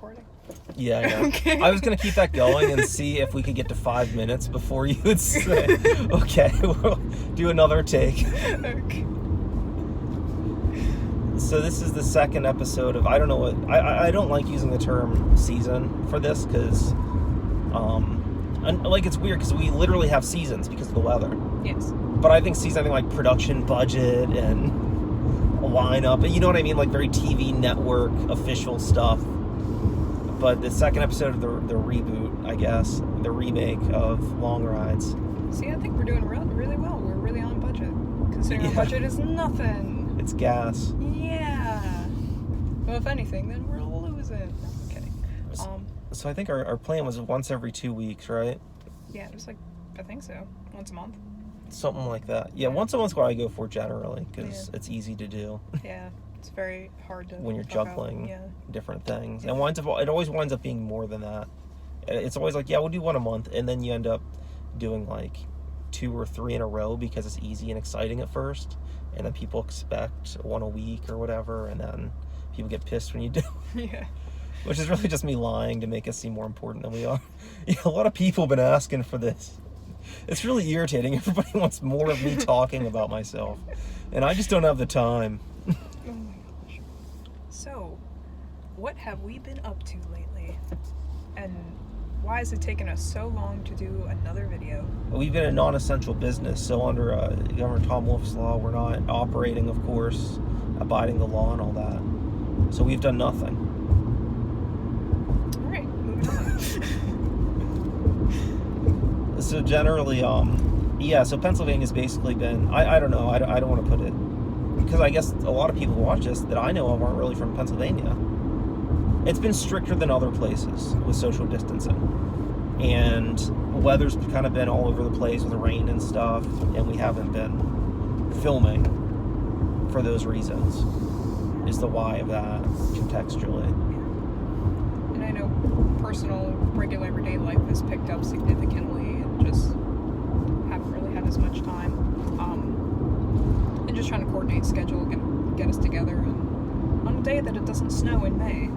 recording? Yeah, I know. Okay. I was going to keep that going and see if we could get to 5 minutes before you would say, okay, we'll do another take. Okay. So this is the second episode of, I don't know what, I don't like using the term season for this because, it's weird because we literally have seasons because of the weather. Yes. But I think season, like production budget and a lineup, and you know what I mean, like very TV network official stuff. But the second episode of the reboot, I guess, the remake of Long Rides. See, I think we're doing really well. We're really on budget. Considering our budget is nothing. It's gas. Yeah. Well, if anything, then we're losing. Okay. So I think our plan was once every 2 weeks, right? Yeah, just like, I think so. Once a month. Something like that. Yeah, once a month's what I go for generally, because it's easy to do. Yeah, it's very hard to... when you're juggling different things. Yeah. And it always winds up being more than that. It's always like, yeah, we'll do one a month, and then you end up doing like 2 or 3 in a row because it's easy and exciting at first, and then people expect one a week or whatever, and then people get pissed when you do. Yeah. Which is really just me lying to make us seem more important than we are. Yeah, a lot of people have been asking for this. It's really irritating. Everybody wants more of me talking about myself, and I just don't have the time. Oh my gosh. So, what have we been up to lately? And why has it taken us so long to do another video? We've been a non-essential business, so under Governor Tom Wolf's law, we're not operating, of course, abiding the law and all that. So we've done nothing. All right, moving on. So generally, so Pennsylvania's basically been, I don't know, I don't want to put it, because I guess a lot of people who watch this that I know of aren't really from Pennsylvania. It's been stricter than other places with social distancing. And weather's kind of been all over the place with rain and stuff, and we haven't been filming for those reasons, is the why of that, contextually. And I know personal, regular, everyday life has picked up significantly and just haven't really had as much time. And just trying to coordinate schedule, get us together on a day that it doesn't snow in May.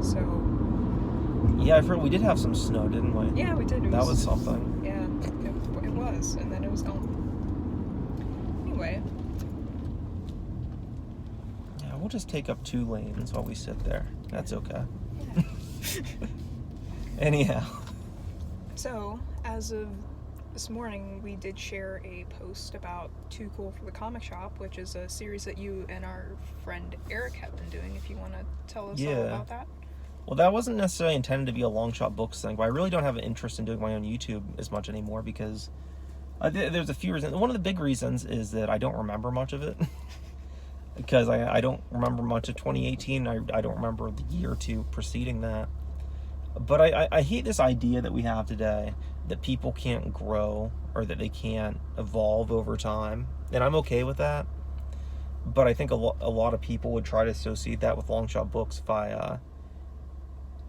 So... Yeah, I've heard we did have some snow, didn't we? Yeah, we did. That was something. Yeah, it was, and then it was gone. Anyway. Yeah, we'll just take up 2 lanes while we sit there. That's okay. Yeah. Anyhow. So, as of this morning, we did share a post about Too Cool for the Comic Shop, which is a series that you and our friend Eric have been doing. If you want to tell us all about that. Well, that wasn't necessarily intended to be a Long Shot Books thing, but I really don't have an interest in doing my own YouTube as much anymore because there's a few reasons. One of the big reasons is that I don't remember much of it because I don't remember much of 2018. I don't remember the year or two preceding that. But I hate this idea that we have today that people can't grow or that they can't evolve over time. And I'm okay with that. But I think a lot of people would try to associate that with Long Shot Books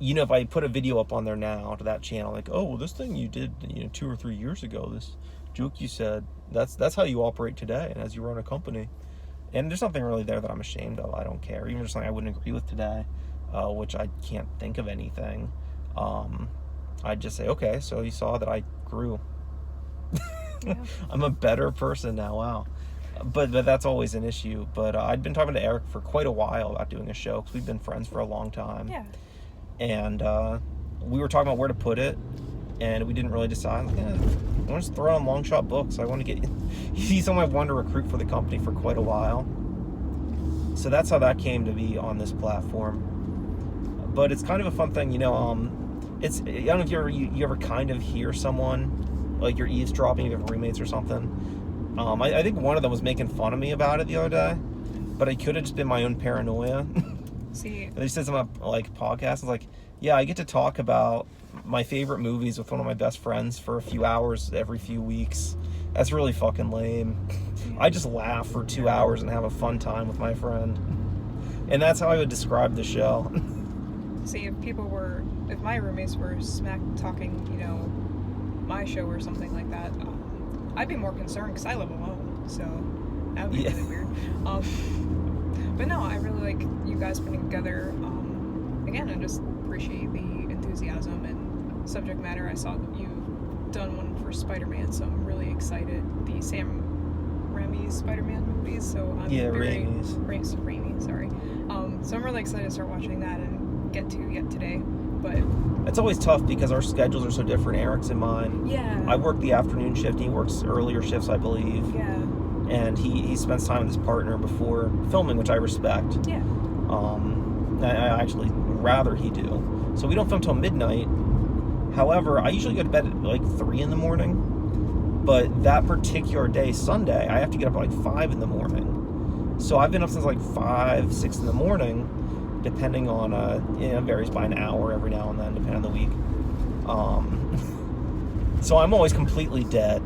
if I put a video up on there now to that channel, like, oh, well, this thing you did, 2 or 3 years ago, this joke you said, that's how you operate today and as you run a company. And there's nothing really there that I'm ashamed of. I don't care. Even just something I wouldn't agree with today, which I can't think of anything. I'd just say, okay, so you saw that I grew. Yeah. I'm a better person now. Wow. But that's always an issue. But I'd been talking to Eric for quite a while about doing a show because we've been friends for a long time. Yeah. And we were talking about where to put it, and we didn't really decide. Like, I want to just throw on Long Shot Books. I want to get... He's someone I've wanted to recruit for the company for quite a while. So that's how that came to be on this platform. But it's kind of a fun thing, it's, I don't know if you ever kind of hear someone, like you're eavesdropping, you have roommates or something. I think one of them was making fun of me about it the other day, but it could have just been my own paranoia. See, They said something about, like, podcasts. It's like, yeah, I get to talk about my favorite movies with one of my best friends for a few hours every few weeks. That's really fucking lame. I just laugh for 2 hours and have a fun time with my friend. And that's how I would describe the show. See, if my roommates were smack talking, my show or something like that, I'd be more concerned because I live alone, so that would be really weird. But no, I really like you guys putting together, again, and just appreciate the enthusiasm and subject matter. I saw that you've done one for Spider-Man, so I'm really excited. The Sam Raimi's Spider-Man movies, so I'm Raimi, sorry. So I'm really excited to start watching that and get to yet today. But it's always tough because our schedules are so different. Eric's and mine. yeah, I work the afternoon shift. He works earlier shifts, I believe. Yeah. And he spends time with his partner before filming, which I respect. Yeah. I actually rather he do. So we don't film till midnight. However, I usually go to bed at like 3 in the morning. But that particular day, Sunday, I have to get up at like 5 in the morning. So I've been up since like 5, 6 in the morning, depending on, it varies by an hour every now and then, depending on the week. So I'm always completely dead.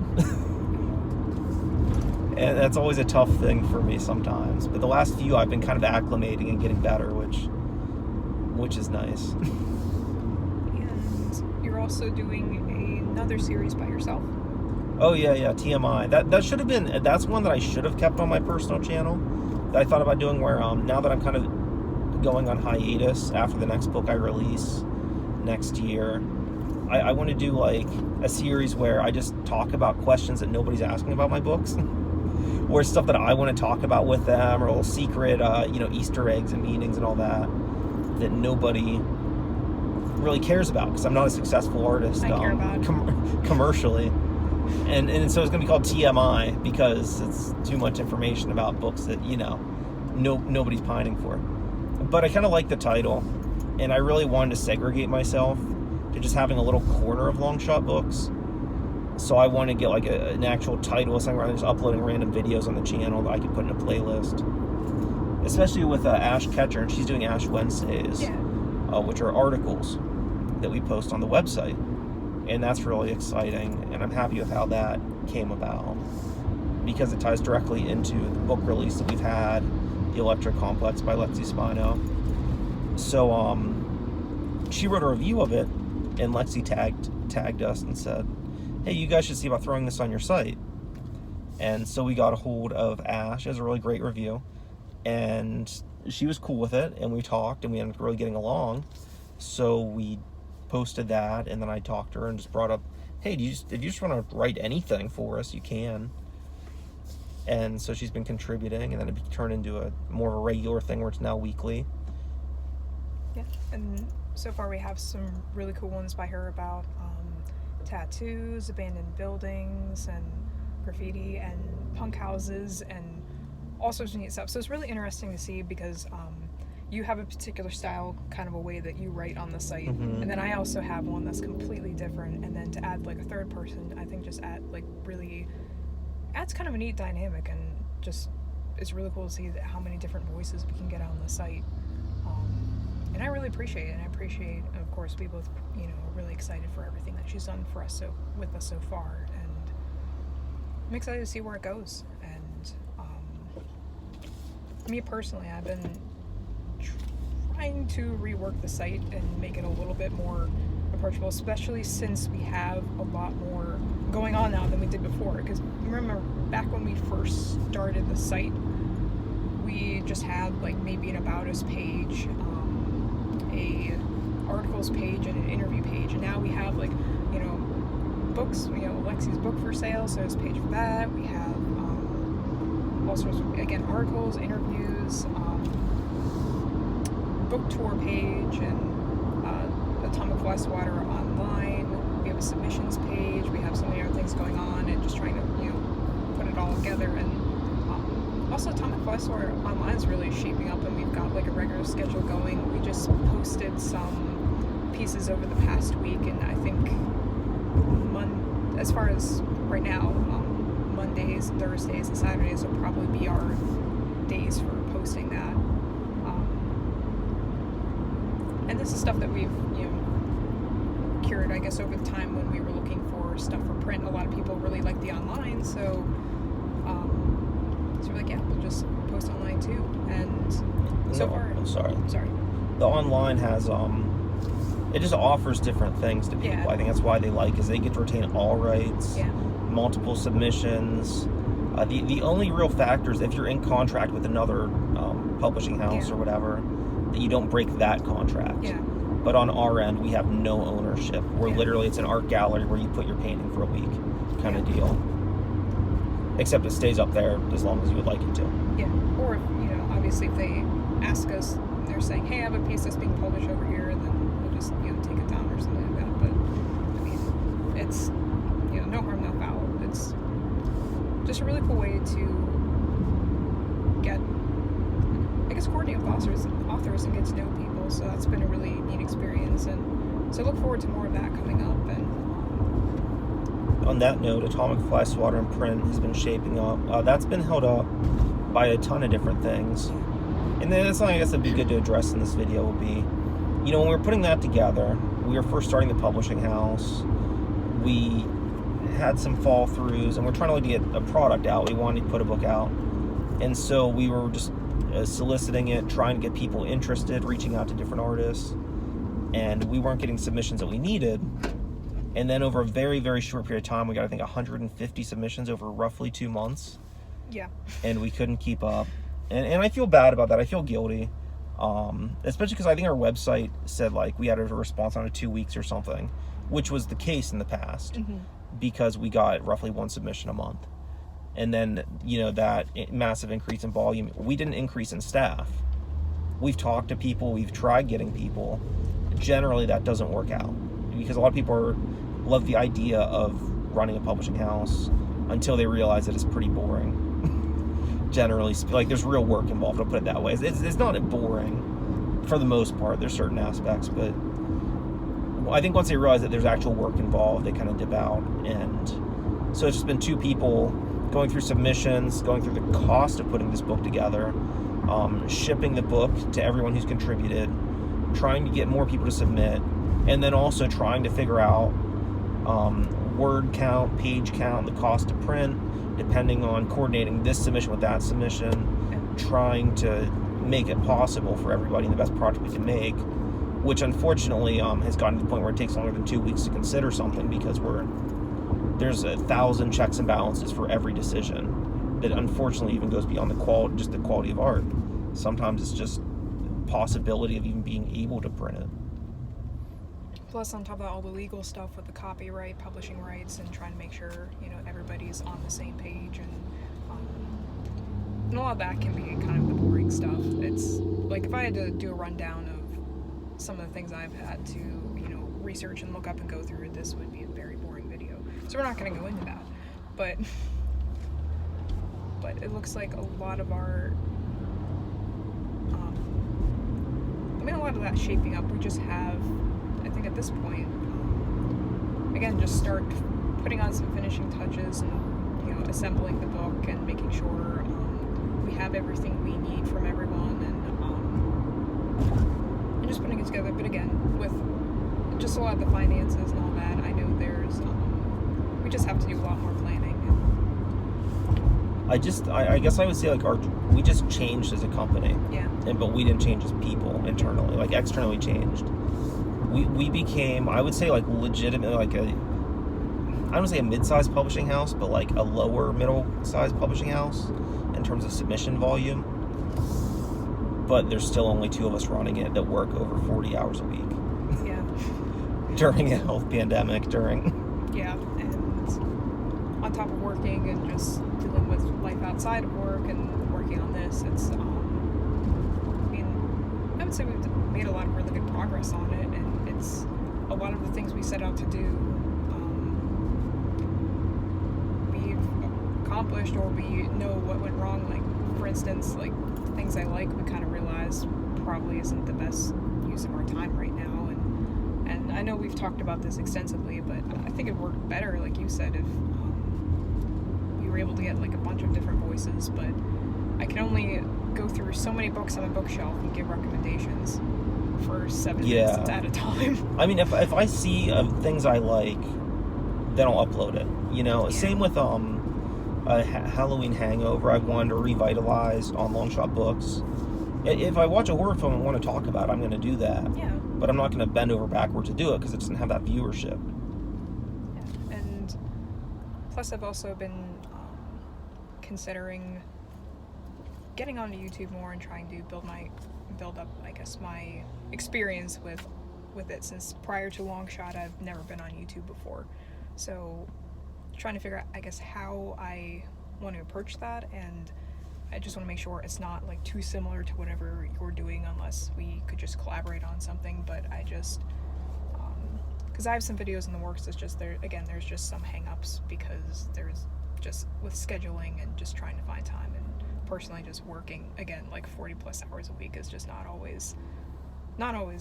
And that's always a tough thing for me sometimes. But the last few, I've been kind of acclimating and getting better, which is nice. And you're also doing another series by yourself. Oh yeah, TMI. That should have been. That's one that I should have kept on my personal channel. That I thought about doing. Where now that I'm kind of going on hiatus after the next book I release next year, I want to do like a series where I just talk about questions that nobody's asking about my books, or stuff that I want to talk about with them, or little secret, Easter eggs and meanings and all that nobody really cares about because I'm not a successble artist. I care about commercially. And so it's going to be called TMI because it's too much information about books that, nobody's pining for. But I kind of like the title, and I really wanted to segregate myself to just having a little corner of long shot books. So I want to get like an actual title, something rather than just uploading random videos on the channel that I could put in a playlist. Especially with Ash Ketcher, and she's doing Ash Wednesdays, which are articles that we post on the website. And that's really exciting, and I'm happy with how that came about because it ties directly into the book release that we've had, The Electric Complex by Lexi Spino. So she wrote a review of it, and Lexi tagged us and said, hey, you guys should see about throwing this on your site. And so we got a hold of Ash. It was a really great review, and she was cool with it, and we talked, and we ended up really getting along. So we posted that, and then I talked to her and just brought up, hey, if you just want to write anything for us, you can. And so she's been contributing, and then it turned into a more of a regular thing where it's now weekly. Yeah, and so far we have some really cool ones by her about tattoos, abandoned buildings, and graffiti, and punk houses, and all sorts of neat stuff. So it's really interesting to see because you have a particular style, kind of a way that you write on the site, and then I also have one that's completely different, and then to add like a third person, I think just really adds kind of a neat dynamic, and just it's really cool to see how many different voices we can get on the site, and I really appreciate it, and I appreciate, of course, we both are really excited for everything that she's done for us with us so far, and I'm excited to see where it goes. And me personally, I've been trying to rework the site and make it a little bit more approachable, especially since we have a lot more going on now than we did before. Because remember, back when we first started the site, we just had like maybe an About Us page, a articles page, and an interview page, and now we have like books. Lexi's book for sale, so there's a page for that. We have all sorts of, again, articles, interviews, book tour page, and Atomic Wastewater online. We have a submissions page. We have so many other things going on, and just trying to put it all together. And also Atomic Wastewater online is really shaping up, and we've got like a regular schedule going. We just posted some pieces over the past week, and I think as far as right now, Mondays, Thursdays, and Saturdays will probably be our days for posting that. And this is stuff that we've, cured, I guess, over the time when we were looking for stuff for print. A lot of people really like the online, so we're like, yeah, we'll just post online too. And so far, sorry. The online has it just offers different things to people. Yeah. I think that's why they like, is they get to retain all rights, yeah, multiple submissions. The only real factor is if you're in contract with another publishing house or whatever, that you don't break that contract. yeah. But on our end, we have no ownership. We're Yeah. literally, it's an art gallery where you put your painting for a week kind of deal. Except it stays up there as long as you would like it to. Yeah. Or, obviously if they ask us, they're saying, hey, I have a piece that's being published over here, and then we'll just, take it down or something like that. But, I mean, it's, no harm, no foul. It's just a really cool way to get, I guess, coordinate with authors and get to know people. So that's been a really neat experience. And so I look forward to more of that coming up. And On that note, Atomic Fly Swatter and Print has been shaping up. That's been held up by a ton of different things. And then that's something I guess that'd be good to address in this video would be, when we were putting that together, we were first starting the publishing house. We had some fall throughs, and we're trying to get a product out. We wanted to put a book out. And so we were just soliciting it, trying to get people interested, reaching out to different artists. And we weren't getting submissions that we needed. And then over a very, very short period of time, we got, I think, 150 submissions over roughly 2 months. yeah. And we couldn't keep up. And I feel bad about that. I feel guilty. Especially because I think our website said, we had a response on 2 weeks or something, which was the case in the past, because we got roughly 1 submission a month. And then, that massive increase in volume, we didn't increase in staff. We've talked to people, we've tried getting people. Generally, that doesn't work out, because a lot of people love the idea of running a publishing house until they realize that it's pretty boring. Generally, there's real work involved, I'll put it that way. It's not boring for the most part. There's certain aspects, but I think once they realize that there's actual work involved, they kind of dip out. And so it's just been 2 people going through submissions, going through the cost of putting this book together, shipping the book to everyone who's contributed, trying to get more people to submit, and then also trying to figure out word count, page count, the cost to print, depending on coordinating this submission with that submission, trying to make it possible for everybody in the best product we can make, which unfortunately has gotten to the point where it takes longer than 2 weeks to consider something, because there's 1,000 checks and balances for every decision that unfortunately even goes beyond the quality of art. Sometimes it's just possibility of even being able to print it. Plus, on top of that, all the legal stuff with the copyright, publishing rights, and trying to make sure, everybody's on the same page. And a lot of that can be kind of the boring stuff. It's like, if I had to do a rundown of some of the things I've had to, research and look up and go through, this would be a very boring video. So we're not going to go into that. But it looks like a lot of our, a lot of that shaping up. We just have, I think at this point, again, just start putting on some finishing touches and, assembling the book and making sure we have everything we need from everyone, and just putting it together. But again, with just a lot of the finances and all that, I know we just have to do a lot more planning. I guess I would say we just changed as a company. Yeah. But we didn't change as people internally. Externally changed. We became, I would say, legitimately I don't say a mid-sized publishing house, but a lower middle-sized publishing house in terms of submission volume. But there's still only 2 of us running it that work over 40 hours a week. Yeah. During a health pandemic, Yeah, and on top of working and just dealing with life outside of work and working on this, it's, I would say we've made a lot of really good progress on it, and it's a lot of the things we set out to do, we've accomplished, or we know what went wrong. For instance, things I like, we kind of realized probably isn't the best use of our time right now, and I know we've talked about this extensively, but I think it worked better, like you said, if we were able to get a bunch of different voices. But I can only go through so many books on a bookshelf and give recommendations for 7 minutes at a time. I mean, if I see things I like, then I'll upload it. Yeah. Same with Halloween Hangover. I wanted to revitalize on Longshot Books. If I watch a horror film and want to talk about it, I'm going to do that. Yeah. But I'm not going to bend over backwards to do it because it doesn't have that viewership. Yeah. And plus, I've also been considering getting onto YouTube more and trying to build up, I guess, my experience with with it, since prior to Longshot I've never been on YouTube before. So trying to figure out, I guess, how I want to approach that, and I just want to make sure it's not like too similar to whatever you're doing, unless we could just collaborate on something. But I just, because I have some videos in the works, it's just there's just some hang-ups because there's just with scheduling and just trying to find time, and personally just working, again, like 40 plus hours a week is just not always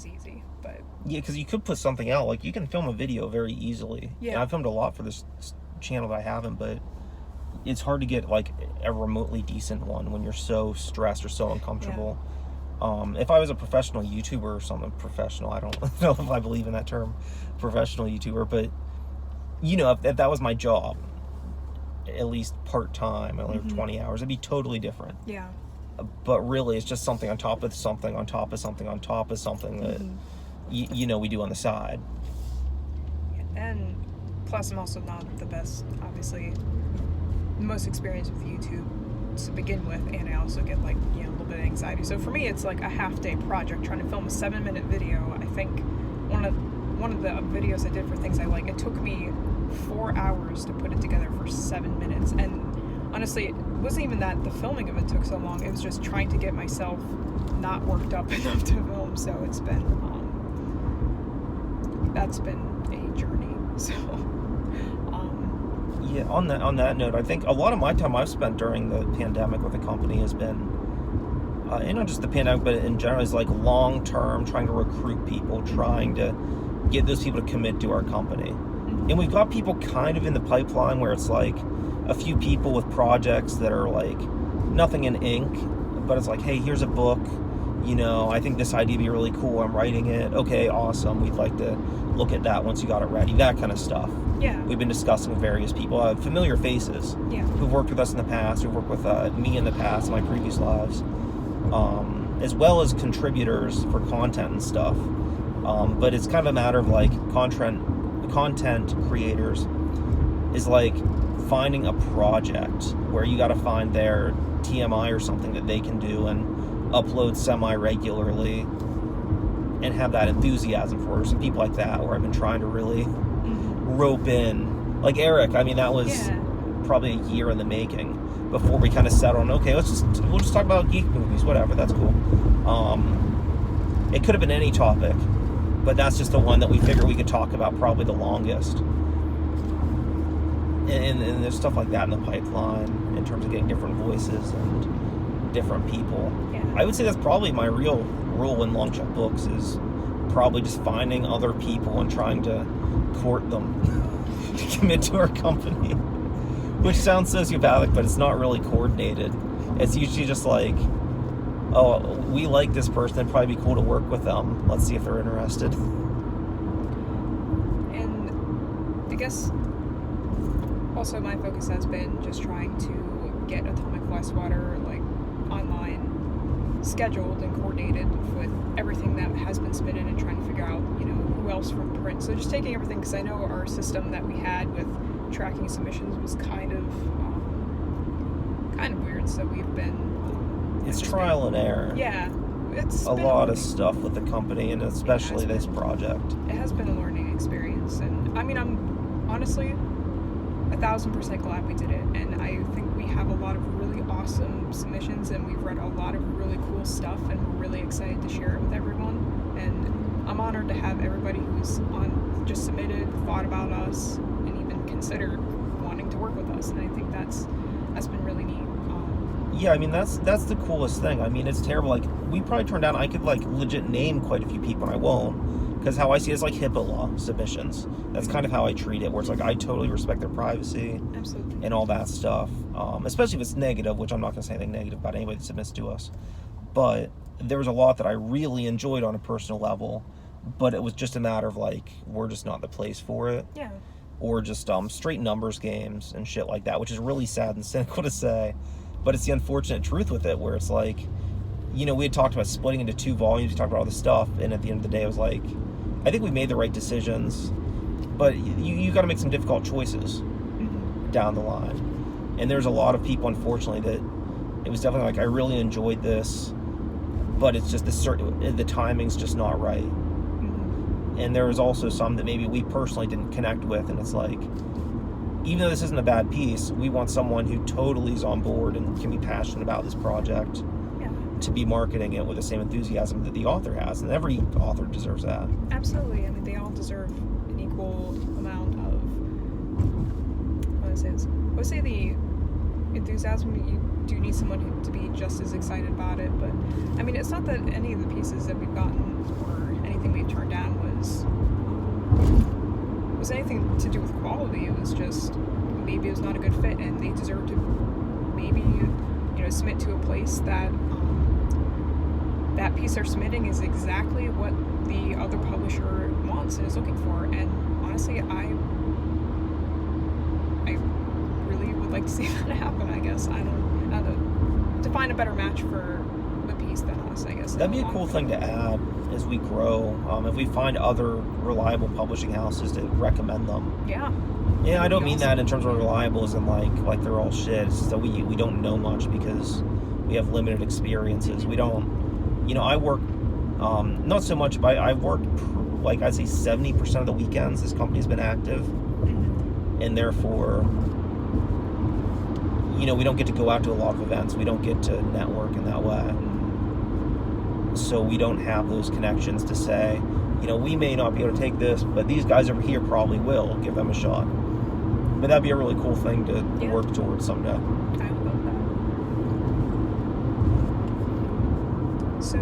easy. But Yeah, because you could put something out, like you can film a video very easily. Yeah. And I've filmed a lot for this channel that I haven't, but it's hard to get like a remotely decent one when you're so stressed or so uncomfortable. If I was a professional YouTuber or something, professional, I don't know if I believe in that term, professional YouTuber, but you know, if that was my job, at least part-time, only 20 hours, it'd be totally different. yeah. But really, it's just something on top of something on top of something on top of something that you know we do on the side. And plus, I'm also not the best, obviously, the most experienced with YouTube to begin with, and I also get like, you know, a little bit of anxiety. So for me, it's like a half-day project trying to film a 7-minute video. I think one of the videos I did for Things I Like, it took me 4 hours to put it together for 7 minutes, and honestly, it wasn't even that the filming of it took so long. It was just trying to get myself not worked up enough to film. So it's been that's been a journey. So Yeah, on that note, I think a lot of my time I've spent during the pandemic with the company has been, not just the pandemic, but in general, is like long-term, trying to recruit people, trying to get those people to commit to our company. And we've got people kind of in the pipeline where it's like a few people with projects that are like nothing in ink, but it's like, hey, here's a book, you know, I think this idea would be really cool, I'm writing it, okay, awesome, we'd like to look at that once you got it ready, that kind of stuff. yeah, We've been discussing with various people, familiar faces yeah, who've worked with us in the past, who've worked with me in the past, in my previous lives, as well as contributors for content and stuff. But it's kind of a matter of like content creators is like finding a project where you got to find their TMI or something that they can do and upload semi-regularly and have that enthusiasm for some people like that, where I've been trying to really rope in, like Eric. I mean, that was probably a year in the making before we kind of settled on, okay, we'll just talk about geek movies, whatever, that's cool. It could have been any topic, but that's just the one that we figured we could talk about probably the longest. And there's stuff like that in the pipeline in terms of getting different voices and different people. yeah. I would say that's probably my real role in Longshot Books, is probably just finding other people and trying to court them to commit to our company. Which sounds sociopathic, but it's not really coordinated. It's usually just like, oh, we like this person, it'd probably be cool to work with them. Let's see if they're interested. And I guess also my focus has been just trying to get Atomic Water like online scheduled and coordinated with everything that has been submitted, and trying to figure out, you know, who else from print. So just taking everything, because I know our system that we had with tracking submissions was kind of weird. So we've been It's trial and error. yeah, it's A been lot learning. of stuff with the company, and especially this project. It has been a learning experience, and I mean, I'm honestly 1,000% glad we did it, and I think we have a lot of really awesome submissions, and we've read a lot of really cool stuff, and we're really excited to share it with everyone. And I'm honored to have everybody who's just submitted, thought about us, and even considered wanting to work with us, and I think that's been really neat. Yeah, I mean, that's the coolest thing. I mean, it's terrible. Like, we probably turned down, I could like legit name quite a few people, and I won't, because how I see it is like HIPAA law submissions. That's kind of how I treat it, where it's like I totally respect their privacy Absolutely. and all that stuff, especially if it's negative, which I'm not going to say anything negative about anybody that submits to us. But there was a lot that I really enjoyed on a personal level, but it was just a matter of like, we're just not the place for it. Yeah. Or just straight numbers games and shit like that, which is really sad and cynical to say, but it's the unfortunate truth with it, where it's like, you know, we had talked about splitting into 2 volumes, we talked about all this stuff, and at the end of the day, it was like, I think we made the right decisions, but you got to make some difficult choices down the line. And there's a lot of people, unfortunately, that it was definitely like, I really enjoyed this, but it's just the timing's just not right. And there was also some that maybe we personally didn't connect with, and it's like, even though this isn't a bad piece, we want someone who totally is on board and can be passionate about this project Yeah. to be marketing it with the same enthusiasm that the author has, and every author deserves that. Absolutely. I mean, they all deserve an equal amount of, how do I say this? I would say the enthusiasm. You do need someone to be just as excited about it, but I mean, it's not that any of the pieces that we've gotten or anything we've turned down was anything to do with quality. It was just maybe it was not a good fit, and they deserve to maybe submit to a place that that piece they're submitting is exactly what the other publisher wants and is looking for. And honestly, I really would like to see that happen. I guess I don't know, to find a better match for the piece than us. I guess That'd be a cool thing to add as we grow. If we find other reliable publishing houses to recommend them. Yeah. Yeah, I don't mean that in terms of reliable as in like they're all shit. It's just that we don't know much because we have limited experiences. We don't, I work, not so much, but I've worked like I'd say 70% of the weekends this company's been active, and therefore, we don't get to go out to a lot of events. We don't get to network in that way. So we don't have those connections to say, we may not be able to take this, but these guys over here probably will. Give them a shot. But that'd be a really cool thing to work towards someday. I would love that. So,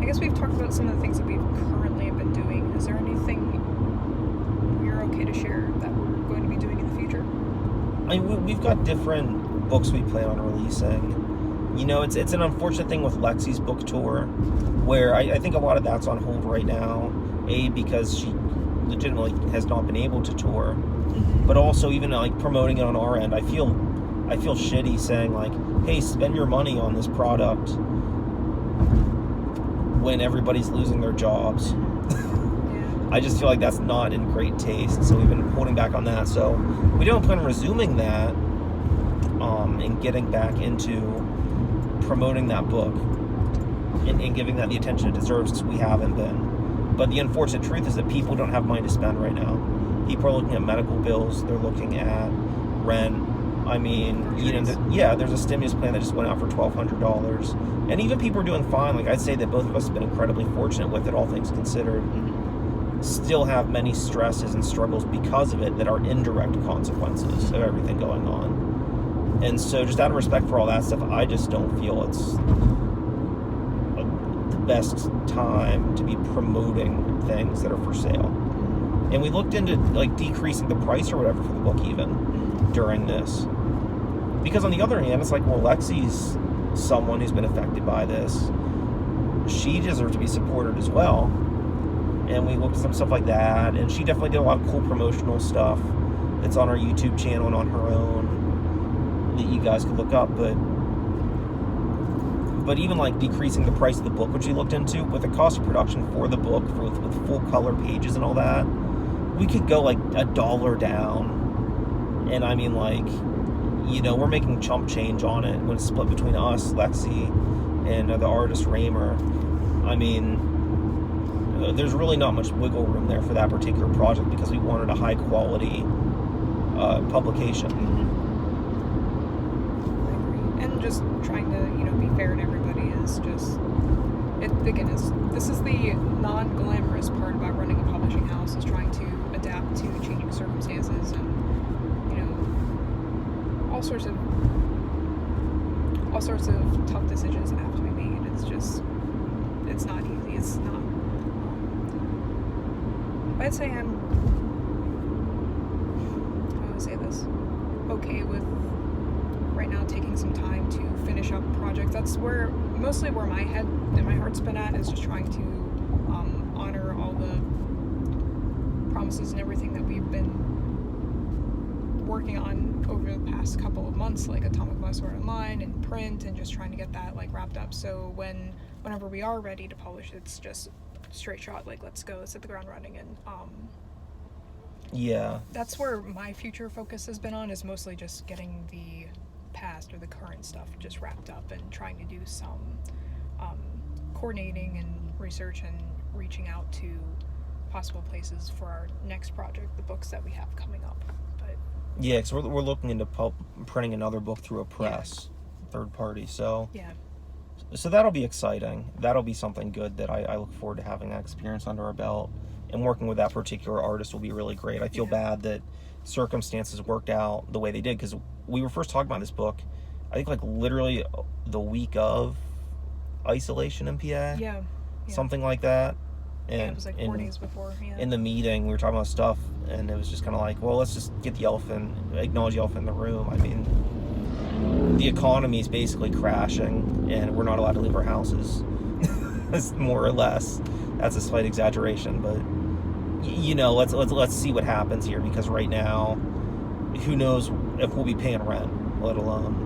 I guess we've talked about some of the things that we've currently been doing. Is there anything you're okay to share that we're going to be doing in the future? I mean, we've got different books we plan on releasing. It's an unfortunate thing with Lexi's book tour, where I think a lot of that's on hold right now. A, because she legitimately has not been able to tour, but also even like promoting it on our end. I feel shitty saying like, hey, spend your money on this product when everybody's losing their jobs. I just feel like that's not in great taste, so we've been holding back on that. So we don't plan on resuming that and getting back into promoting that book and giving that the attention it deserves, because we haven't been. But the unfortunate truth is that people don't have money to spend right now. People are looking at medical bills, they're looking at rent. I mean, there's a stimulus plan that just went out for $1,200, and even people are doing fine. Like, I'd say that both of us have been incredibly fortunate with it, all things considered. Still have many stresses and struggles because of it that are indirect consequences of everything going on. And so, just out of respect for all that stuff, I just don't feel it's the best time to be promoting things that are for sale. And we looked into like decreasing the price or whatever for the book even during this, because on the other hand, it's like, well, Lexi's someone who's been affected by this. She deserves to be supported as well. And we looked at some stuff like that, and she definitely did a lot of cool promotional stuff that's on our YouTube channel and on her own that you guys could look up. But even like decreasing the price of the book, which we looked into, with the cost of production for the book with full color pages and all that, we could go like $1 down. And I mean, like, we're making chump change on it when it's split between us, Lexi, and the artist Raymer. I mean, there's really not much wiggle room there for that particular project because we wanted a high quality publication. I agree. And just trying to, be fair to everybody is just, this is the non-glamorous part about running a publishing house, is trying to adapt to changing circumstances and, all sorts of tough decisions that have to be made. It's not easy. It's not. I'd say I'm, how do I say this, okay with right now taking some time to finish up projects. That's mostly where my head and my heart's been at, is just trying to honor all the promises and everything that we've been working on over the past couple of months, like Atomic Blast Sword Online and print, and just trying to get that like wrapped up, so whenever we are ready to publish, it's just straight shot, like, let's go, let's hit the ground running. And that's where my future focus has been on, is mostly just getting the past or the current stuff just wrapped up and trying to do some coordinating and research and reaching out to possible places for our next project, the books that we have coming up. But Yeah, because we're looking into printing another book through a press, third party. So that'll be exciting. That'll be something good that I look forward to having that experience under our belt. And working with that particular artist will be really great. I feel bad that circumstances worked out the way they did, because we were first talking about this book, I think like literally the week of isolation in PA. Yeah. Something like that. And it was like 4 days before. Yeah. In the meeting, we were talking about stuff, and it was just kind of like, well, let's just get the acknowledge the elephant in the room. I mean, the economy is basically crashing, and we're not allowed to leave our houses, more or less. That's a slight exaggeration, but you know, let's see what happens here, because right now, who knows if we'll be paying rent, let alone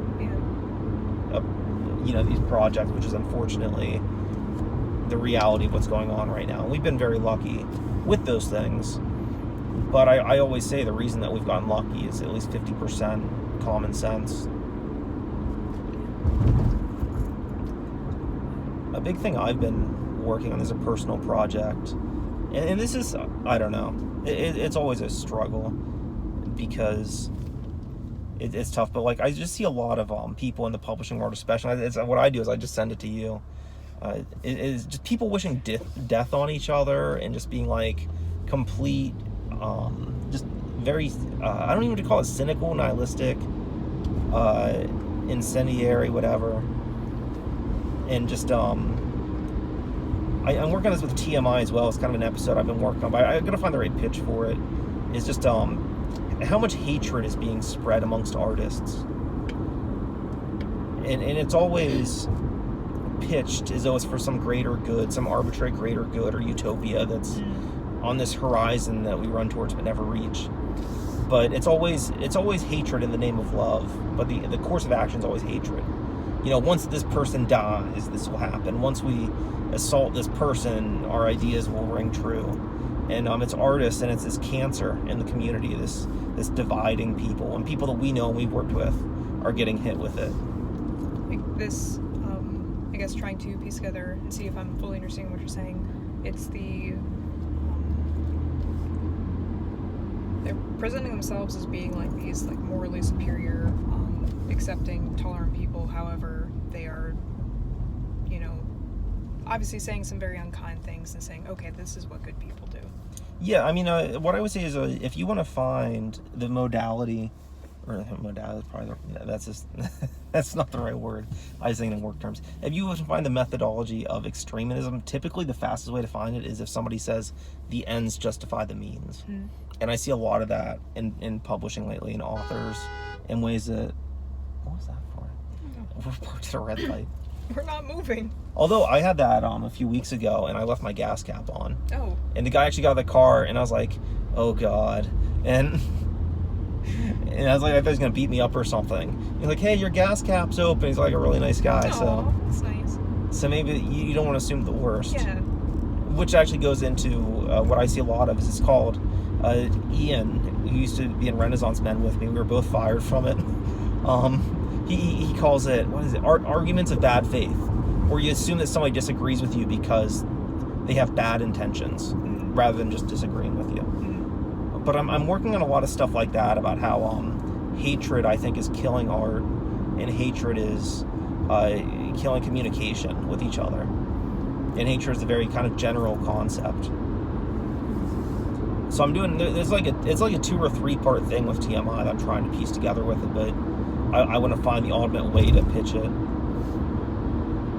these projects, which is unfortunately the reality of what's going on right now. We've been very lucky with those things, but I always say the reason that we've gotten lucky is at least 50% common sense. A big thing I've been working on is a personal project, and this is, I don't know, it's always a struggle, because it's tough, but like I just see a lot of people in the publishing world, especially, what I do is I just send it to you. It is just people wishing death on each other, and just being like complete, just very, I don't even want to call it cynical, nihilistic, incendiary, whatever. And just, I'm working on this with TMI as well. It's kind of an episode I've been working on, but I'm gonna find the right pitch for it. Is just, how much hatred is being spread amongst artists. And it's always pitched as though it's for some greater good, some arbitrary greater good or utopia that's on this horizon that we run towards but never reach. But it's always hatred in the name of love. But the course of action is always hatred. You know, once this person dies, this will happen. Once we assault this person, our ideas will ring true. And it's artists, and it's this cancer in the community, this dividing people, and people that we know and we've worked with are getting hit with it. Like this, I guess, trying to piece together and see if I'm fully understanding what you're saying. It's they're presenting themselves as being like these like morally superior, accepting, tolerant people. However, they are, obviously saying some very unkind things and saying, okay, this is what good people do. Yeah, I mean, what I would say is, if you want to find the modality, or modality, probably that's just that's not the right word. I was thinking in work terms. If you want to find the methodology of extremism, typically the fastest way to find it is if somebody says the ends justify the means. And I see a lot of that in publishing lately, in authors, in ways that, what was that for? We're parked at a red light. We're not moving. Although I had that a few weeks ago, and I left my gas cap on. Oh. And the guy actually got out of the car, and I was like, oh God. And I was like, I thought he was going to beat me up or something. He's like, hey, your gas cap's open. He's like a really nice guy. Aww, that's nice. So maybe you don't want to assume the worst. Yeah. Which actually goes into what I see a lot of, is it's called Ian, who used to be in Renaissance Men with me. We were both fired from it. He calls it, what is it, arguments of bad faith, where you assume that somebody disagrees with you because they have bad intentions, rather than just disagreeing with you. But I'm working on a lot of stuff like that, about how hatred, I think, is killing art, and hatred is killing communication with each other. And hatred is a very kind of general concept. So I'm doing, it's like a 2 or 3 part thing with TMI that I'm trying to piece together with it, but I want to find the ultimate way to pitch it.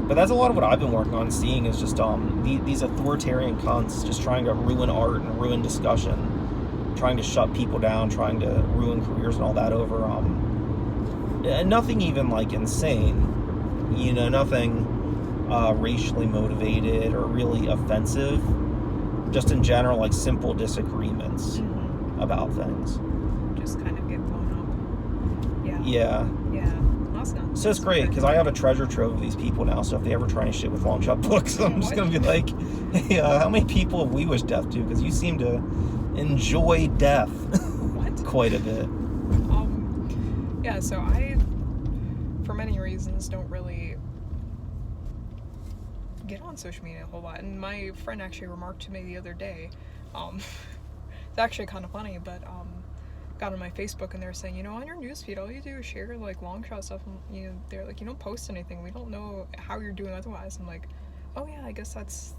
But that's a lot of what I've been working on, seeing is just these authoritarian cunts just trying to ruin art and ruin discussion, trying to shut people down, trying to ruin careers and all that over nothing even like insane, nothing racially motivated or really offensive, just in general like simple disagreements about things. Just kind of get blown up. Yeah. That's not, so it's great, because I have a treasure trove of these people now, so if they ever try and shit with long shot books, I'm just going to be like, hey, how many people have we wished death to? Because you seem to enjoy death quite a bit. So I, for many reasons, don't really get on social media a whole lot. And my friend actually remarked to me the other day, it's actually kind of funny, but got on my Facebook and they're saying, you know, on your newsfeed, all you do is share like long shot stuff. And, you know, they're like, you don't post anything. We don't know how you're doing otherwise. I'm like, oh yeah, I guess that's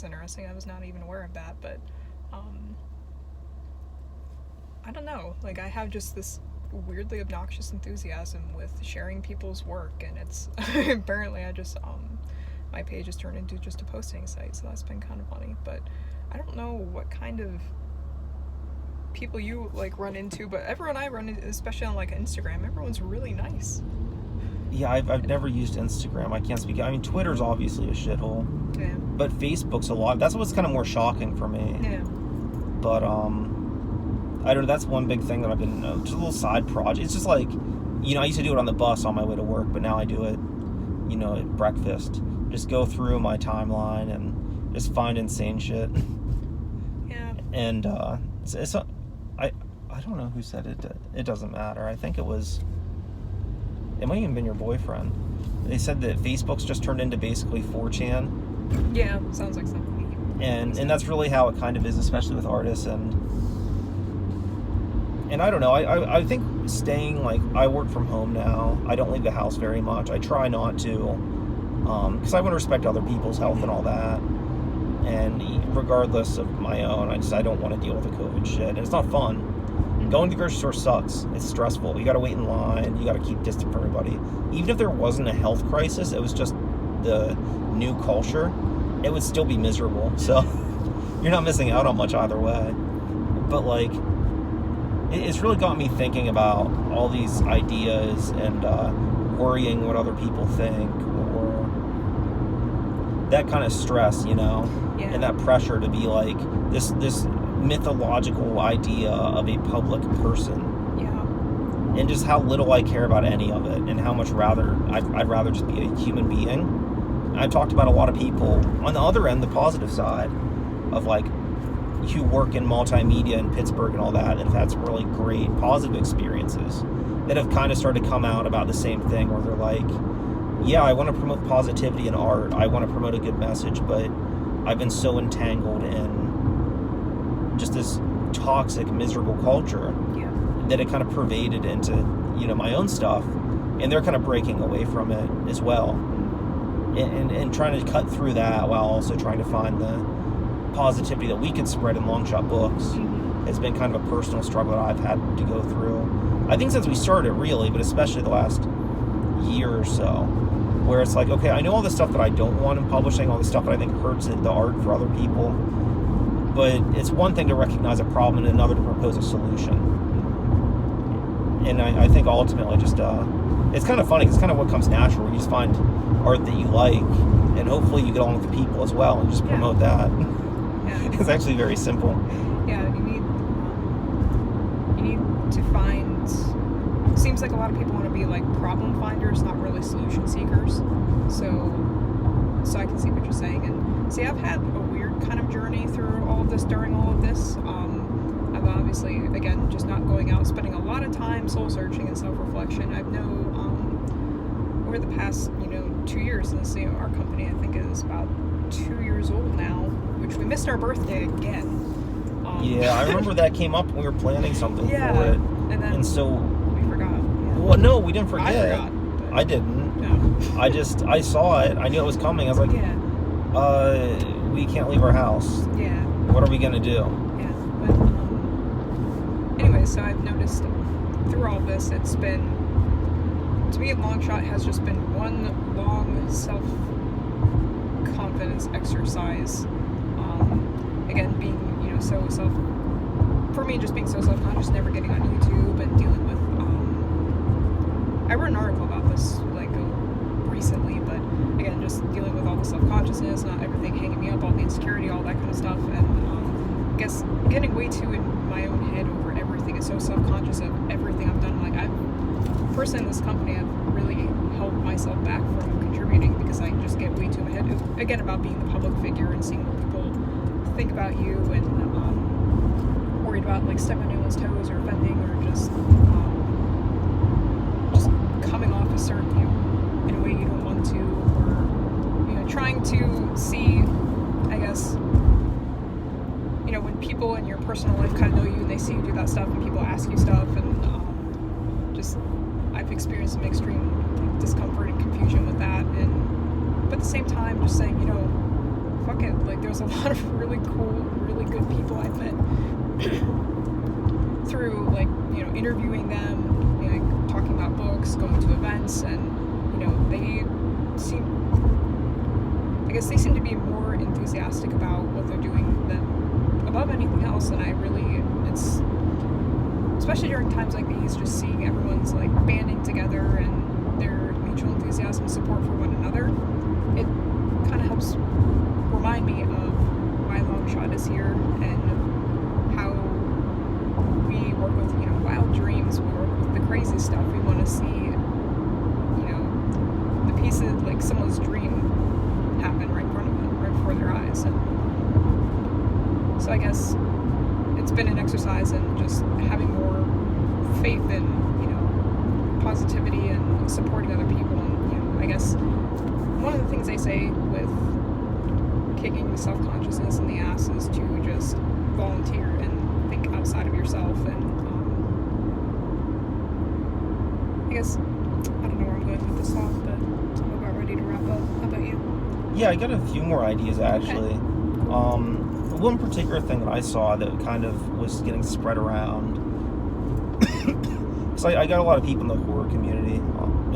interesting. I was not even aware of that, but I don't know. Like, I have just this weirdly obnoxious enthusiasm with sharing people's work, and it's apparently I just my page has turned into just a posting site, so that's been kind of funny. But I don't know what kind of people you like run into, but everyone I run into, especially on like Instagram, everyone's really nice. Yeah, I've never used Instagram. I can't speak. I mean, Twitter's obviously a shithole. Yeah. But Facebook's a lot. That's what's kind of more shocking for me. Yeah. But I don't know. That's one big thing that I've been just a little side project. It's just like, you know, I used to do it on the bus on my way to work, but now I do it, you know, at breakfast. Just go through my timeline and just find insane shit. Yeah. And I don't know who said it. It doesn't matter. I think it might even been your boyfriend. They said that Facebook's just turned into basically 4chan. Yeah, sounds like something. And that's really how it kind of is, especially with artists. And I don't know. I think staying, like, I work from home now. I don't leave the house very much. I try not to, because I want to respect other people's health and all that. And regardless of my own, I don't want to deal with the COVID shit. And it's not fun. Going to the grocery store sucks. It's stressful. You gotta wait in line. You gotta keep distant from everybody. Even if there wasn't a health crisis, it was just the new culture, it would still be miserable. So you're not missing out on much either way. But like, it's really got me thinking about all these ideas and worrying what other people think, or that kind of stress, you know, Yeah. and that pressure to be like this mythological idea of a public person, Yeah. and just how little I care about any of it, and how much I'd rather just be a human being. I've talked about a lot of people on the other end, the positive side of like who work in multimedia in Pittsburgh and all that, and have had some really great positive experiences that have kind of started to come out about the same thing, where they're like, yeah, I want to promote positivity in art, I want to promote a good message, but I've been so entangled in just this toxic, miserable culture Yeah. that it kind of pervaded into, you know, my own stuff, and they're kind of breaking away from it as well, and trying to cut through that while also trying to find the positivity that we can spread in Long Shot Books. Mm-hmm. Has been kind of a personal struggle that I've had to go through, I think, since we started, really, but especially the last year or so, where it's like, okay, I know all the stuff that I don't want in publishing, all the stuff that I think hurts the art for other people, but it's one thing to recognize a problem and another to propose a solution. And I think ultimately just, it's kind of funny, it's kind of what comes natural. You just find art that you like, and hopefully you get along with the people as well, and just promote that. Yeah. It's actually very simple. Yeah, you need to find. Seems like a lot of people want to be like problem finders, not really solution seekers. So I can see what you're saying. And see, I've had a weird kind of journey through all of this. During all of this, I've obviously, again, just not going out, spending a lot of time soul searching and self-reflection. I've over the past 2 years, since our company, I think, is about 2 years old now, which we missed our birthday again. Yeah, I remember that came up when we were planning something Yeah, for it. and so we forgot. Yeah. well, no, we didn't forget. I forgot. I didn't. No. I saw it. I knew it was coming. I was like, Yeah. We can't leave our house. Yeah. What are we gonna do? Yeah. But anyway, so I've noticed through all this, it's been, to me, Long Shot has just been one long self-confidence exercise. Again, being for me, just being so self-conscious, never getting on YouTube and dealing with. I wrote an article about this recently, but again, just dealing with all the self-consciousness, not everything hanging me up, all the insecurity, all that kind of stuff, and I guess getting way too in my own head over everything, and so self-conscious of everything I've done. Like, I've personally in this company, I've really held myself back from contributing because I just get way too in my head, again, about being the public figure and seeing what people think about you, and worried about like stepping on anyone's toes or offending, or just coming off a certain in a way you don't want to, or personal life kind of know you and they see you do that stuff and people ask you stuff and I've experienced some extreme like, discomfort and confusion with that, but at the same time just saying, fuck it, like there's a lot of really cool, really good people I've met through like, interviewing them, like talking about books, going to events, and they seem to be more enthusiastic about what they're doing than above anything else, and it's especially during times like these, just seeing everyone's like banding together and their mutual enthusiasm and support for one another, it kind of helps remind me of why Longshot is here and how we work with wild dreams, we work with the crazy stuff, we want to see the pieces, like someone's dream happen right in front of them, right before their eyes. And so I guess it's been an exercise in just having more faith in positivity and supporting other people. And I guess one of the things they say with kicking the self-consciousness in the ass is to just volunteer and think outside of yourself. And I guess I don't know where I'm going with this talk, but I'm about ready to wrap up. How about you? Yeah, I got a few more ideas actually. Okay. One particular thing that I saw that kind of was getting spread around. So I got a lot of people in the horror community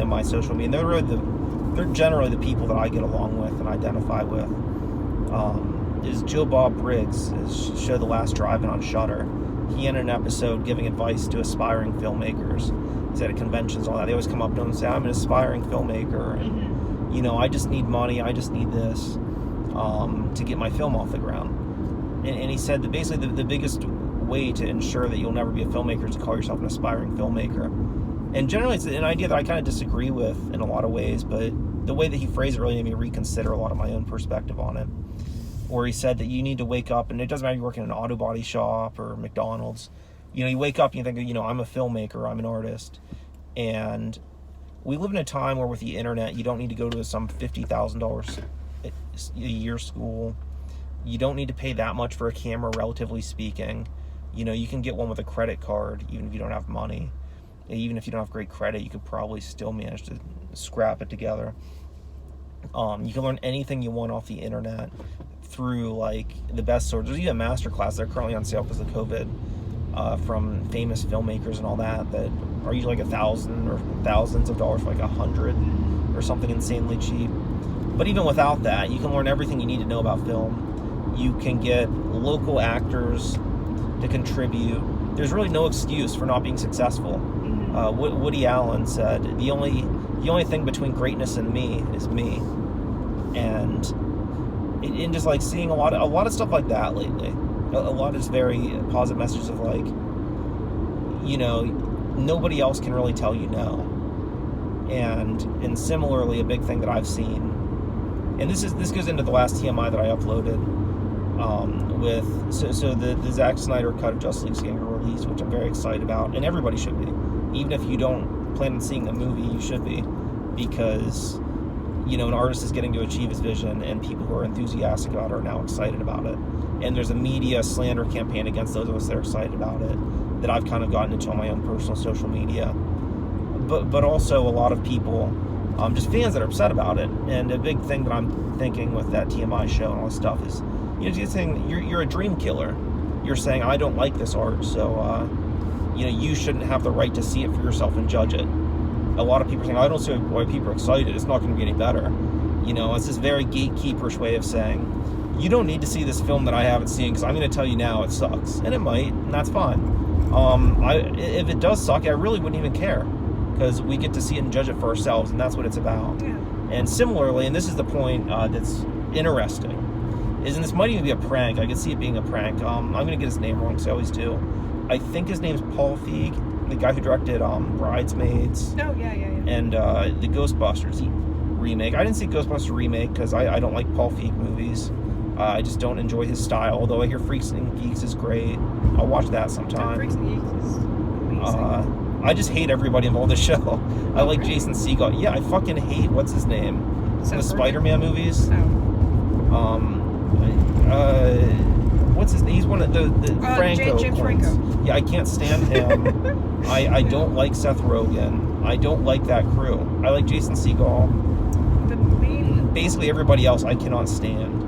in my social media. And they're generally the people that I get along with and identify with. Is Joe Bob Briggs, his show The Last Drive-In on Shudder. He ended an episode giving advice to aspiring filmmakers. He's at conventions, all that. They always come up to him and say, "I'm an aspiring filmmaker, and I just need money. I just need this to get my film off the ground." And he said that basically the biggest way to ensure that you'll never be a filmmaker is to call yourself an aspiring filmmaker. And generally, it's an idea that I kind of disagree with in a lot of ways, but the way that he phrased it really made me reconsider a lot of my own perspective on it. Where he said that you need to wake up, and it doesn't matter if you're working in an auto body shop or McDonald's. You wake up and you think, I'm a filmmaker, I'm an artist. And we live in a time where with the internet, you don't need to go to some $50,000 a year school. You don't need to pay that much for a camera, relatively speaking. You can get one with a credit card, even if you don't have money. Even if you don't have great credit, you could probably still manage to scrap it together. You can learn anything you want off the internet through like the best sources. There's even masterclasses that are currently on sale because of COVID from famous filmmakers and all that are usually like $1,000 or thousands of dollars for like $100 or something insanely cheap. But even without that, you can learn everything you need to know about film. You can get local actors to contribute. There's really no excuse for not being successful. Woody Allen said, the only thing between greatness and me is me. And just like seeing a lot of stuff like that lately. A lot of just very positive messages of like, nobody else can really tell you no. And similarly, a big thing that I've seen, and this goes into the last TMI that I uploaded, so the Zack Snyder cut of Justice League is getting released, which I'm very excited about, and everybody should be. Even if you don't plan on seeing the movie, you should be, because an artist is getting to achieve his vision, and people who are enthusiastic about it are now excited about it. And there's a media slander campaign against those of us that are excited about it that I've kind of gotten into on my own personal social media. But also a lot of people, just fans that are upset about it. And a big thing that I'm thinking with that TMI show and all this stuff is, you're saying you're a dream killer. You're saying, I don't like this art, so you shouldn't have the right to see it for yourself and judge it. A lot of people are saying, I don't see why people are excited. It's not going to be any better. It's this very gatekeeperish way of saying, you don't need to see this film that I haven't seen because I'm going to tell you now it sucks. And it might, and that's fine. If it does suck, I really wouldn't even care, because we get to see it and judge it for ourselves, and that's what it's about. Yeah. And similarly, and this is the point that's interesting, is, and this might even be a prank. I could see it being a prank. I'm going to get his name wrong, because I always do. I think his name's Paul Feig, the guy who directed Bridesmaids. Oh, yeah. And the Ghostbusters remake. I didn't see Ghostbusters remake because I don't like Paul Feig movies. I just don't enjoy his style, although I hear Freaks and Geeks is great. I'll watch that sometime. Freaks and Geeks is amazing. I just hate everybody involved in the show. I like Jason Segel. Yeah, I fucking hate, what's his name? From the Spider-Man movies. Oh. what's his name? He's one of the Franco. James clones. Franco. Yeah, I can't stand him. I don't like Seth Rogen. I don't like that crew. I like Jason Segel. The main. Basically, everybody else I cannot stand.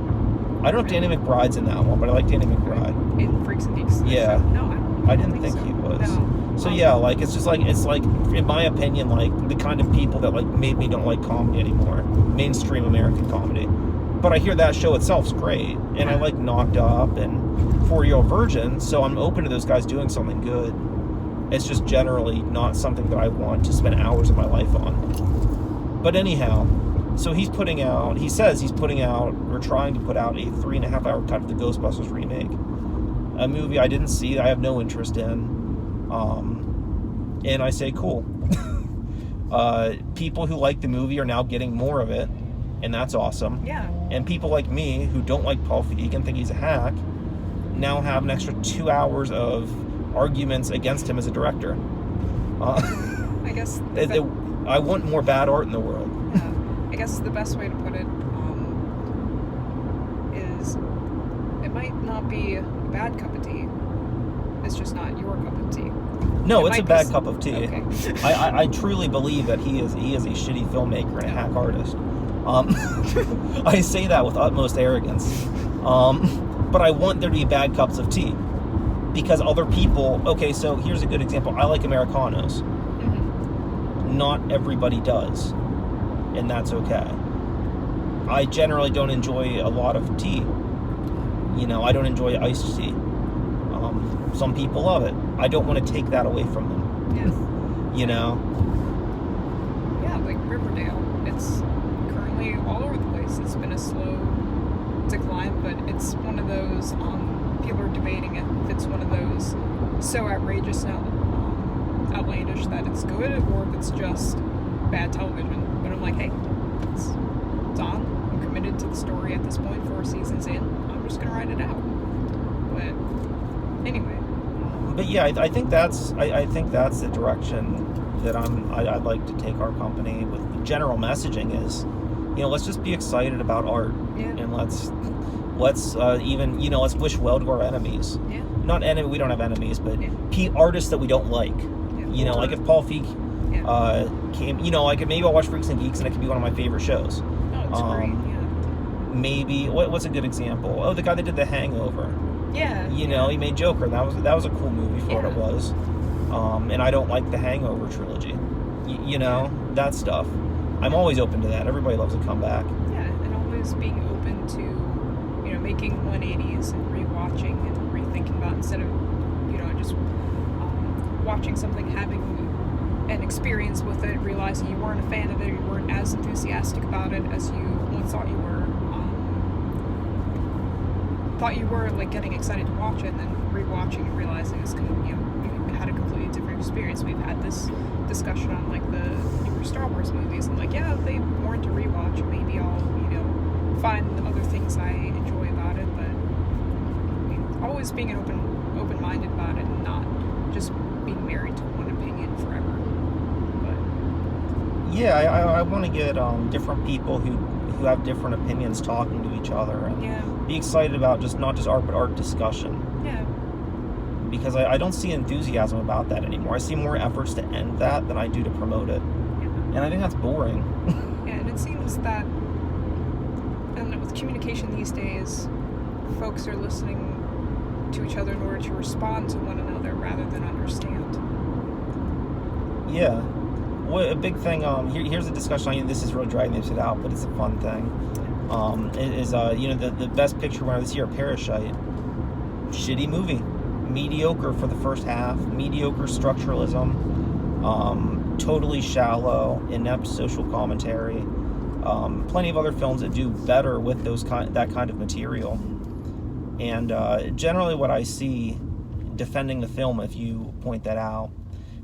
I don't know if Danny McBride's in that one, but I like Danny McBride. In Freaks and Geeks. Yeah. No, I didn't think so. he was. No. So yeah, like it's like in my opinion, like the kind of people that like made me don't like comedy anymore, mainstream American comedy. But I hear that show itself's great, and I like Knocked Up and 4 Year Old Virgin, so I'm open to those guys doing something good. It's just generally not something that I want to spend hours of my life on. But anyhow, so he says he's putting out, or trying to put out, a 3.5 hour cut of the Ghostbusters remake. A movie I didn't see, I have no interest in. And I say, cool. People who like the movie are now getting more of it, and that's awesome. Yeah. And people like me who don't like Paul Feig and think he's a hack now have an extra 2 hours of arguments against him as a director. I guess. I want more bad art in the world. Yeah. I guess the best way to put it is it might not be a bad cup of tea. It's just not your cup of tea. No, It it's a might bad be cup of tea. Okay. I truly believe that he is a shitty filmmaker and a hack artist. I say that with utmost arrogance. But I want there to be bad cups of tea. Because other people... Okay, so here's a good example. I like Americanos. Mm-hmm. Not everybody does. And that's okay. I generally don't enjoy a lot of tea. You know, I don't enjoy iced tea. Some people love it. I don't want to take that away from them. Yeah. You know? Yeah, like Riverdale. It's currently all over the place. It's been a slow decline, but it's one of those, people are debating if it's one of those so outrageous and outlandish that it's good, or if it's just bad television. But I'm like, hey, it's on. I'm committed to the story at this point, 4 seasons in. I'm just going to ride it out. But anyway. But yeah, I think that's the direction that I'd like to take our company with. The general messaging is, you know, let's just be excited about art, Yeah. and let's even, you know, let's wish well to our enemies. Yeah. Not enemy, we don't have enemies, but Yeah. artists that we don't like. Yeah. You know, like if Paul Feig Yeah. came, you know, like maybe I'll watch Freaks and Geeks and it could be one of my favorite shows. Oh, it's great. Yeah. Maybe what's a good example? Oh, the guy that did The Hangover. Yeah. You know, he made Joker. That was a cool movie for what it Yeah. was. And I don't like the Hangover trilogy. You know, that stuff. I'm always open to that. Everybody loves a comeback. Yeah, and always being open to, you know, making 180s and rewatching and rethinking about, instead of, you know, just watching something, having an experience with it, realizing you weren't a fan of it, you weren't as enthusiastic about it as you once thought you were. Thought you were, like, getting excited to watch it, and then rewatching and realizing it's kind of, you know, you had a completely different experience. We've had this discussion on, like, the newer Star Wars movies. I'm like, yeah, they warrant a rewatch. Maybe I'll, you know, find other things I enjoy about it, but I mean, always being open-minded about it, and not just being married to one opinion forever. But Yeah, I want to get different people who have different opinions talking to each other, and yeah, be excited about not just art, but art discussion. yeah, Because I don't see enthusiasm about that anymore. I see more efforts to end that than I do to promote it. yeah. And I think that's boring. Yeah, and it seems that, I don't know, with communication these days, folks are listening to each other in order to respond to one another rather than understand. Yeah. Well, a big thing, here's a discussion, this is really dragging the episode out, but it's a fun thing. You know, the best picture winner this year, Parasite. Shitty movie. Mediocre for the first half. Mediocre structuralism. Totally shallow, inept social commentary. Plenty of other films that do better with that kind of material. And generally what I see defending the film, if you point that out,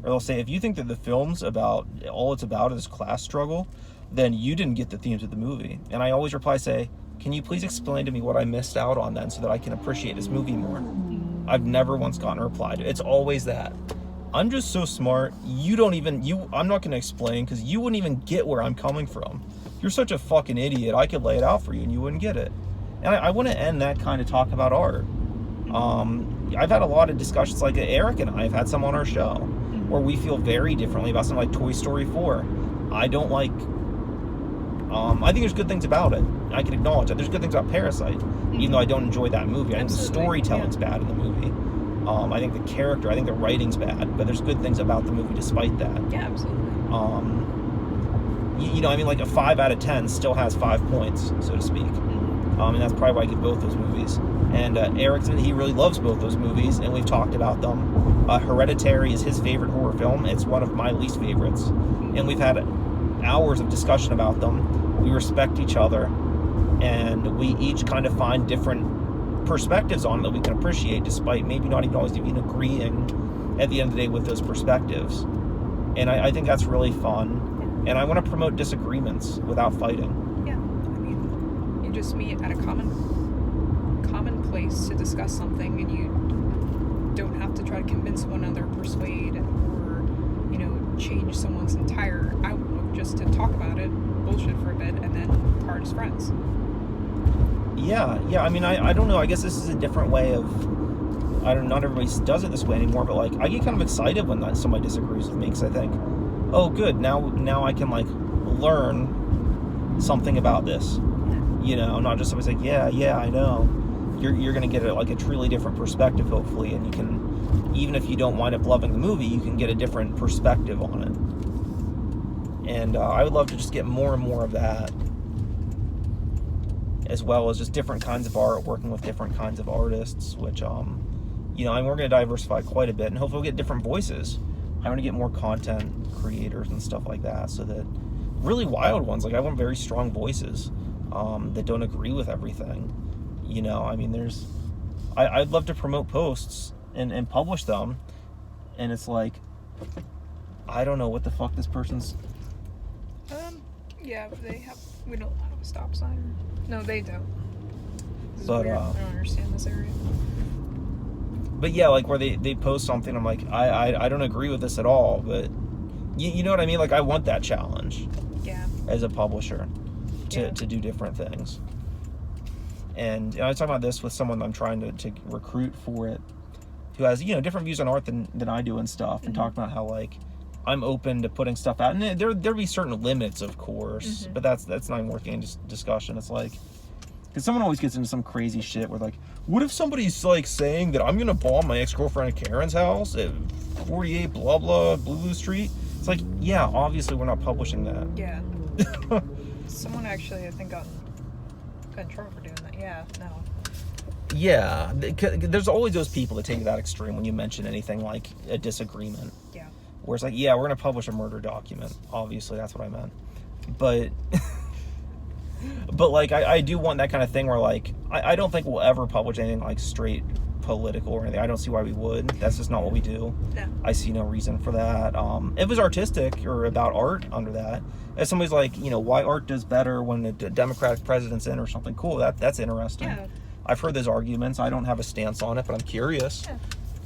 or they'll say, if you think that the film's all it's about is class struggle, then you didn't get the themes of the movie. And I always reply, say, can you please explain to me what I missed out on then, so that I can appreciate this movie more? I've never once gotten a reply to it. It's always that. I'm just so smart, I'm not going to explain, because you wouldn't even get where I'm coming from. You're such a fucking idiot, I could lay it out for you and you wouldn't get it. And I want to end that kind of talk about art. I've had a lot of discussions, like Eric and I have had some on our show where we feel very differently about something like Toy Story 4. I don't like, I think there's good things about it. I can acknowledge that. There's good things about Parasite, even though I don't enjoy that movie. I think the storytelling's bad in the movie. I think the character, I think the writing's bad, but there's good things about the movie despite that. Yeah, absolutely. You know, I mean, like a 5 out of 10 still has 5 points, so to speak. And that's probably why I give both those movies. And Erickson, he really loves both those movies, and we've talked about them. Hereditary is his favorite horror film. It's one of my least favorites. And we've had hours of discussion about them. We respect each other, and we each kind of find different perspectives on it that we can appreciate, despite maybe not even always even agreeing at the end of the day with those perspectives. And I think that's really fun. And I want to promote disagreements without fighting. Yeah, I mean, you just meet at a common place to discuss something, and you don't have to try to convince one another, persuade, or, you know, change someone's entire outlook just to talk about it, bullshit for a bit, and then part as friends. Yeah. I mean, I don't know. I guess this is a different way of, not everybody does it this way anymore, but like, I get kind of excited when somebody disagrees with me, because I think, oh, good, now I can like learn something about this. You know, not just somebody saying, yeah, I know. You're gonna get a truly different perspective, hopefully, and you can, even if you don't wind up loving the movie, you can get a different perspective on it. And I would love to just get more and more of that, as well as just different kinds of art, working with different kinds of artists, which, you know, we're going to diversify quite a bit, and hopefully we'll get different voices. I want to get more content creators and stuff like that, so that really wild ones, like I want very strong voices that don't agree with everything. You know, I mean, I'd love to promote posts and publish them, and it's like, I don't know what the fuck this person's... Yeah, we don't have a stop sign. No, they don't. This is But, weird. I don't understand this area. But yeah, like where they post something, I'm like, I don't agree with this at all, but you know what I mean? Like I want that challenge. Yeah. As a publisher to do different things. And I was talking about this with someone I'm trying to recruit for it, who has, you know, different views on art than I do and stuff, and talking about how like I'm open to putting stuff out, and there'll be certain limits, of course, but that's not even worth any discussion. It's like, because someone always gets into some crazy shit where like, what if somebody's like saying that I'm gonna bomb my ex-girlfriend at Karen's house at 48 blah blah Blue Street? It's like, yeah, obviously we're not publishing that. Yeah. Someone actually, I think, got in trouble for doing that. Yeah, no. Yeah, there's always those people that take it that extreme when you mention anything like a disagreement. Yeah. Where it's like, yeah, we're going to publish a murder document. Obviously, that's what I meant. But, but like, I do want that kind of thing where, like, I don't think we'll ever publish anything, like, straight political or anything. I don't see why we would. That's just not what we do. No. I see no reason for that. If it was artistic or about art under that, if somebody's like, you know, why art does better when a Democratic president's in or something, cool, that's interesting. Yeah. I've heard those arguments. I don't have a stance on it, but I'm curious. Yeah.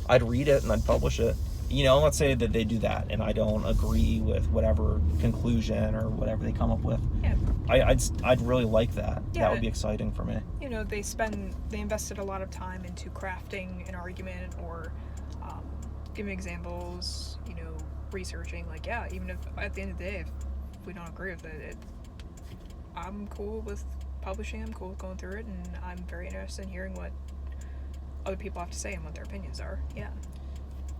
I'd read it and I'd publish it. You know, let's say that they do that and I don't agree with whatever conclusion or whatever they come up with. Yeah. I'd really like that. Yeah. That would be exciting for me. You know, they invested a lot of time into crafting an argument or giving examples, you know, researching. Like, yeah, even if at the end of the day, if we don't agree with it, I'm cool with publishing, I'm cool with going through it, and I'm very interested in hearing what other people have to say and what their opinions are. Yeah.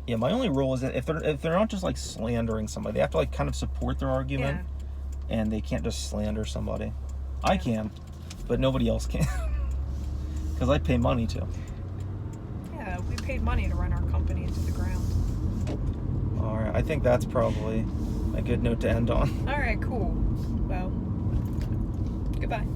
Yeah, my only rule is that if they're not just like slandering somebody, they have to like kind of support their argument, and they can't just slander somebody. I can, but nobody else can, because I pay money to. Yeah, we paid money to run our company into the ground. All right, I think that's probably a good note to end on. All right, cool. Well, goodbye.